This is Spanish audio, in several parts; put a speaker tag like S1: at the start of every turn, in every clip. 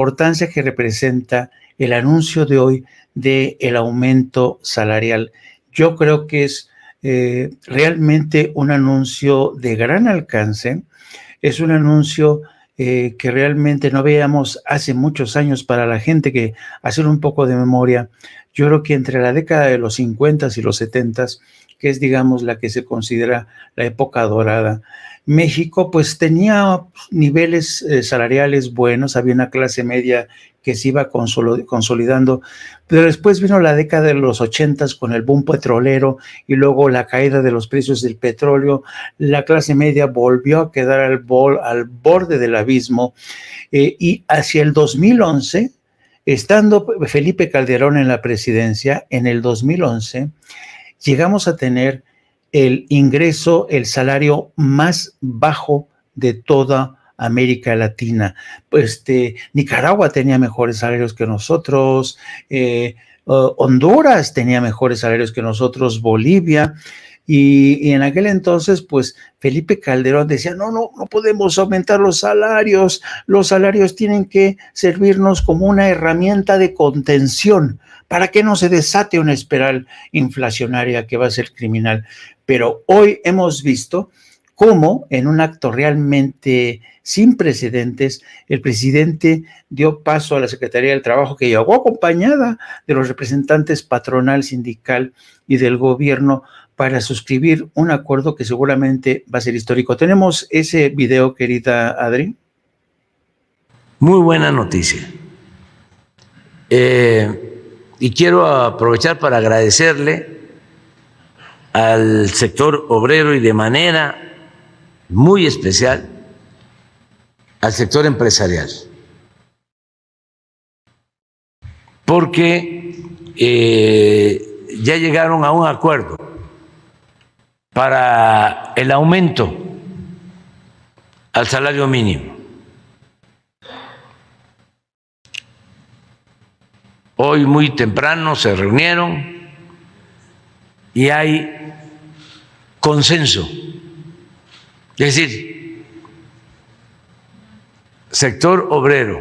S1: importancia que representa el anuncio de hoy del aumento salarial. Yo creo que es realmente un anuncio de gran alcance, es un anuncio que realmente no veíamos hace muchos años. Para la gente que hacer un poco de memoria, yo creo que entre la década de los 50 y los 70, que es, digamos, la que se considera la época dorada, México pues tenía niveles salariales buenos, había una clase media que se iba consolidando, pero después vino la década de los 80 con el boom petrolero y luego la caída de los precios del petróleo. La clase media volvió a quedar al borde del abismo, y hacia el 2011, estando Felipe Calderón en la presidencia, en el 2011, llegamos a tener el ingreso, el salario más bajo de toda América Latina. Pues Nicaragua tenía mejores salarios que nosotros, Honduras tenía mejores salarios que nosotros, Bolivia, y en aquel entonces, pues Felipe Calderón decía, no podemos aumentar los salarios tienen que servirnos como una herramienta de contención para que no se desate una espiral inflacionaria que va a ser criminal. Pero hoy hemos visto cómo, en un acto realmente sin precedentes, el presidente dio paso a la Secretaría del Trabajo, que llegó acompañada de los representantes patronal, sindical y del gobierno, para suscribir un acuerdo que seguramente va a ser histórico. ¿Tenemos ese video, querida Adri?
S2: Muy buena noticia. Y quiero aprovechar para agradecerle al sector obrero y de manera muy especial al sector empresarial, porque ya llegaron a un acuerdo para el aumento al salario mínimo. Hoy muy temprano se reunieron y hay consenso, es decir, sector obrero,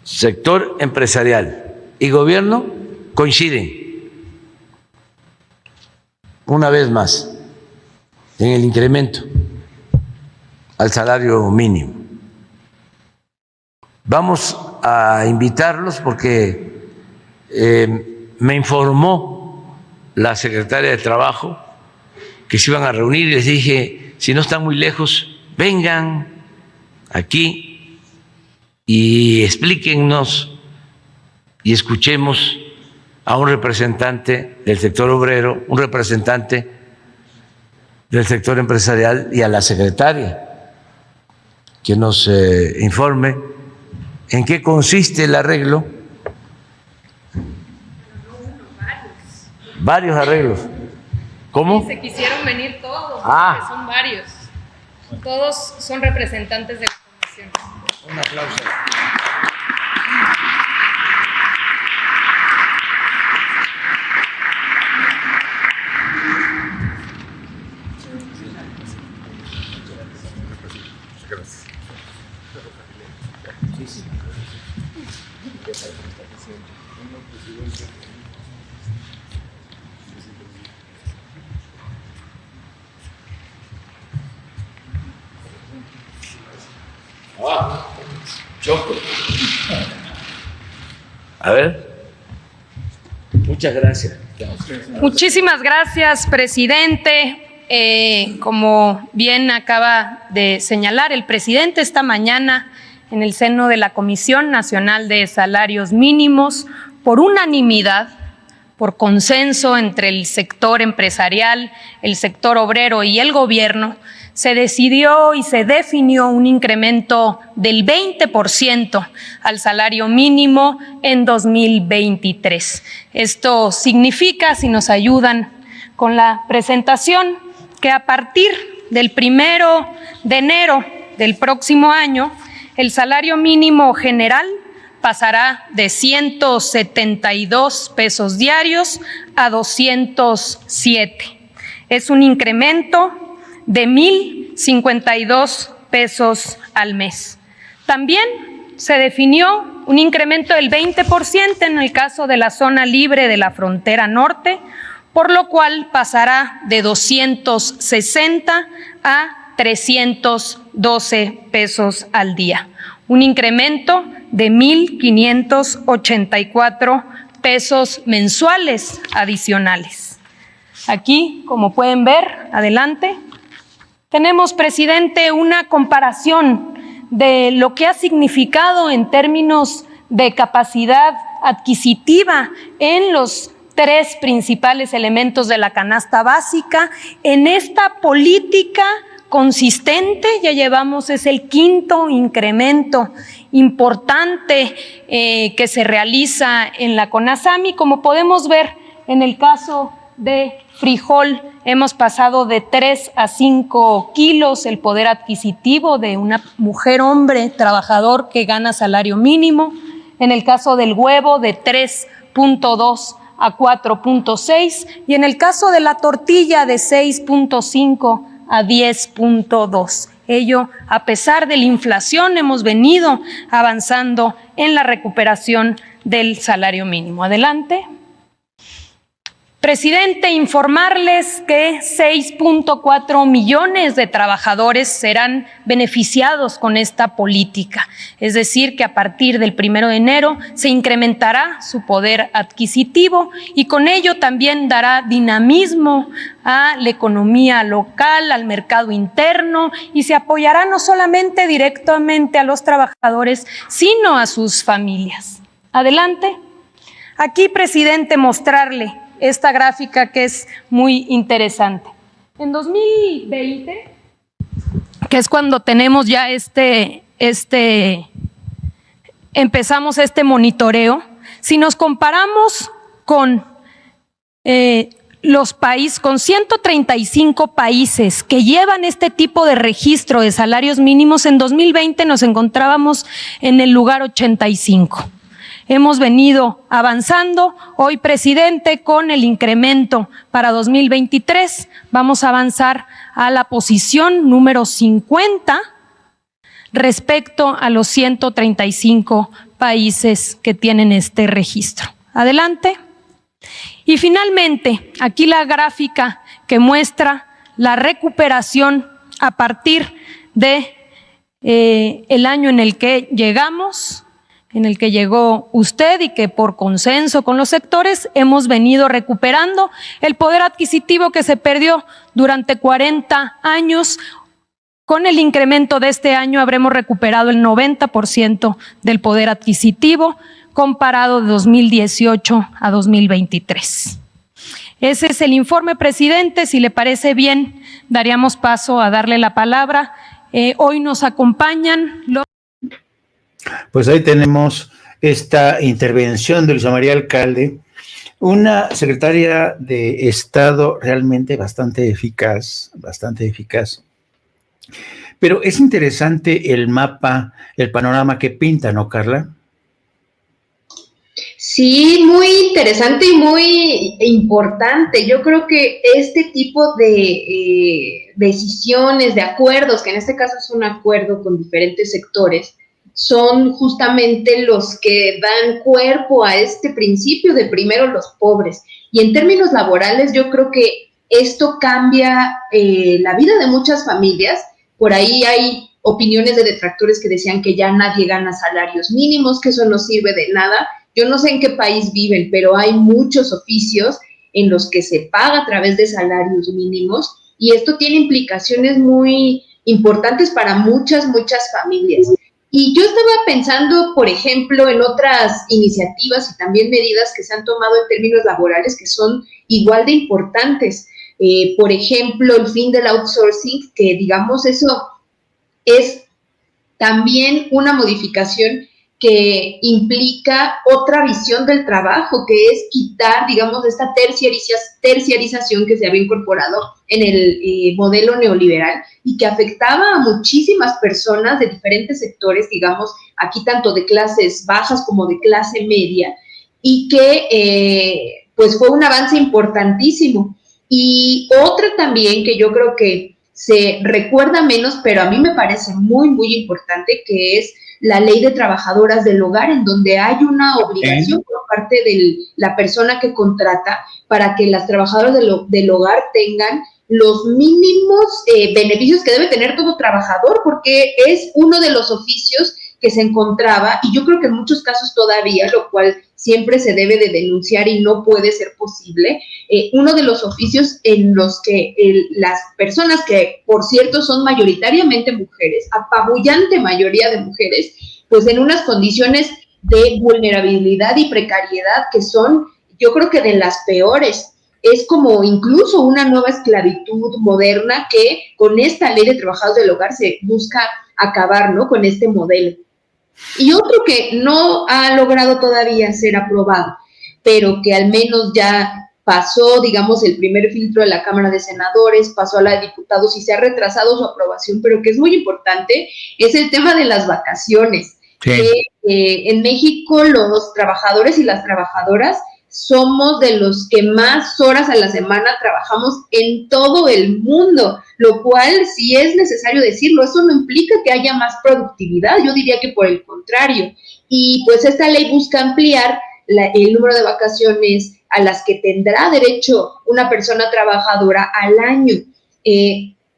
S2: sector empresarial y gobierno coinciden una vez más en el incremento al salario mínimo. Vamos a invitarlos porque me informó la secretaria de Trabajo que se iban a reunir y les dije, si no están muy lejos, vengan aquí y explíquennos y escuchemos a un representante del sector obrero, un representante del sector empresarial y a la secretaria que nos informe en qué consiste el arreglo. Varios arreglos. ¿Cómo?
S3: Se quisieron venir todos,
S2: porque
S3: son varios. Todos son representantes de la comisión.
S2: Un aplauso. Choco. A ver. Muchas gracias.
S3: Muchísimas gracias, presidente. Como bien acaba de señalar el presidente, esta mañana en el seno de la Comisión Nacional de Salarios Mínimos, por unanimidad, por consenso entre el sector empresarial, el sector obrero y el gobierno, se decidió y se definió un incremento del 20% al salario mínimo en 2023. Esto significa, si nos ayudan con la presentación, que a partir del 1 de enero del próximo año, el salario mínimo general pasará de 172 pesos diarios a 207. Es un incremento de 1,052 pesos al mes. También se definió un incremento del 20% en el caso de la zona libre de la frontera norte, por lo cual pasará de 260 a 312 pesos al día, un incremento de 1,584 pesos mensuales adicionales. Aquí, como pueden ver, adelante, tenemos, presidente, una comparación de lo que ha significado en términos de capacidad adquisitiva en los tres principales elementos de la canasta básica. En esta política consistente ya llevamos, es el quinto incremento importante que se realiza en la CONASAMI. Como podemos ver, en el caso de frijol hemos pasado de 3 a 5 kilos el poder adquisitivo de una mujer, hombre, trabajador que gana salario mínimo. En el caso del huevo, de 3.2 a 4.6, y en el caso de la tortilla, de 6.5 a 10.2. Ello, a pesar de la inflación, hemos venido avanzando en la recuperación del salario mínimo. Adelante. Presidente, informarles que 6.4 millones de trabajadores serán beneficiados con esta política, es decir, que a partir del 1 de enero se incrementará su poder adquisitivo y con ello también dará dinamismo a la economía local, al mercado interno, y se apoyará no solamente directamente a los trabajadores, sino a sus familias. Adelante. Aquí, presidente, mostrarle esta gráfica que es muy interesante. En 2020, que es cuando tenemos ya empezamos este monitoreo, si nos comparamos con los países, con 135 países que llevan este tipo de registro de salarios mínimos, en 2020 nos encontrábamos en el lugar 85. Hemos venido avanzando. Hoy, presidente, con el incremento para 2023, vamos a avanzar a la posición número 50 respecto a los 135 países que tienen este registro. Adelante. Y finalmente, aquí la gráfica que muestra la recuperación a partir de el año en el que llegamos, en el que llegó usted y que por consenso con los sectores hemos venido recuperando el poder adquisitivo que se perdió durante 40 años. Con el incremento de este año habremos recuperado el 90% del poder adquisitivo comparado de 2018 a 2023. Ese es el informe, presidente. Si le parece bien, daríamos paso a darle la palabra. Hoy nos acompañan los...
S1: Pues ahí tenemos esta intervención de Luisa María Alcalde, una secretaria de Estado realmente bastante eficaz. Pero es interesante el mapa, el panorama que pinta, ¿no, Carla?
S4: Sí, muy interesante y muy importante. Yo creo que este tipo de decisiones, de acuerdos, que en este caso es un acuerdo con diferentes sectores, son justamente los que dan cuerpo a este principio de primero los pobres. Y en términos laborales, yo creo que esto cambia la vida de muchas familias. Por ahí hay opiniones de detractores que decían que ya nadie gana salarios mínimos, que eso no sirve de nada. Yo no sé en qué país viven, pero hay muchos oficios en los que se paga a través de salarios mínimos y esto tiene implicaciones muy importantes para muchas familias. Y yo estaba pensando, por ejemplo, en otras iniciativas y también medidas que se han tomado en términos laborales que son igual de importantes. Por ejemplo, el fin del outsourcing, que digamos eso es también una modificación que implica otra visión del trabajo, que es quitar, digamos, esta terciarización que se había incorporado en el modelo neoliberal y que afectaba a muchísimas personas de diferentes sectores, digamos, aquí tanto de clases bajas como de clase media, y que pues fue un avance importantísimo. Y otra también que yo creo que se recuerda menos, pero a mí me parece muy importante, que es la ley de trabajadoras del hogar, en donde hay una obligación por parte de la persona que contrata para que las trabajadoras del hogar tengan los mínimos beneficios que debe tener todo trabajador, porque es uno de los oficios que se encontraba, y yo creo que en muchos casos todavía, lo cual siempre se debe de denunciar y no puede ser posible, uno de los oficios en los que las personas que, por cierto, son mayoritariamente mujeres, apabullante mayoría de mujeres, pues en unas condiciones de vulnerabilidad y precariedad que son, yo creo que de las peores. Es como incluso una nueva esclavitud moderna que con esta ley de trabajadores del hogar se busca acabar, ¿no?, con este modelo. Y otro que no ha logrado todavía ser aprobado, pero que al menos ya pasó, digamos, el primer filtro de la Cámara de Senadores, pasó a la de Diputados y se ha retrasado su aprobación, pero que es muy importante, es el tema de las vacaciones. Sí. En México los trabajadores y las trabajadoras somos de los que más horas a la semana trabajamos en todo el mundo, lo cual, si es necesario decirlo, eso no implica que haya más productividad, yo diría que por el contrario. Y pues esta ley busca ampliar el número de vacaciones a las que tendrá derecho una persona trabajadora al año.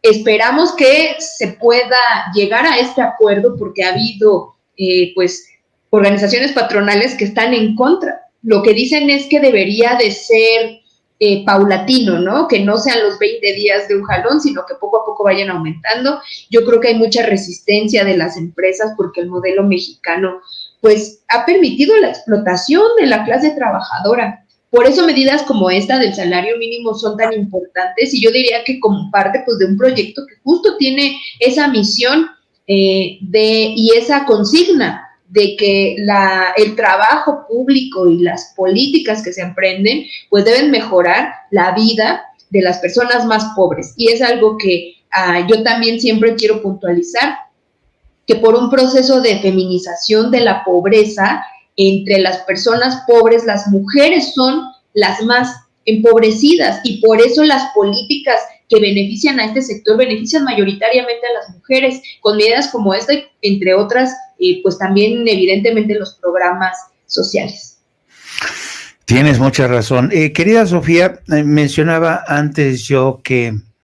S4: Esperamos que se pueda llegar a este acuerdo porque ha habido pues organizaciones patronales que están en contra. Lo que dicen es que debería de ser paulatino, ¿no? Que no sean los 20 días de un jalón, sino que poco a poco vayan aumentando. Yo creo que hay mucha resistencia de las empresas porque el modelo mexicano, pues, ha permitido la explotación de la clase trabajadora. Por eso medidas como esta del salario mínimo son tan importantes y yo diría que como parte, pues, de un proyecto que justo tiene esa misión y esa consigna de que el trabajo público y las políticas que se emprenden, pues deben mejorar la vida de las personas más pobres. Y es algo que yo también siempre quiero puntualizar, que por un proceso de feminización de la pobreza, entre las personas pobres, las mujeres son las más empobrecidas y por eso las políticas que benefician a este sector benefician mayoritariamente a las mujeres, con medidas como esta, entre otras, pues también evidentemente los programas sociales.
S1: Tienes mucha razón. Querida Sofía, mencionaba antes yo que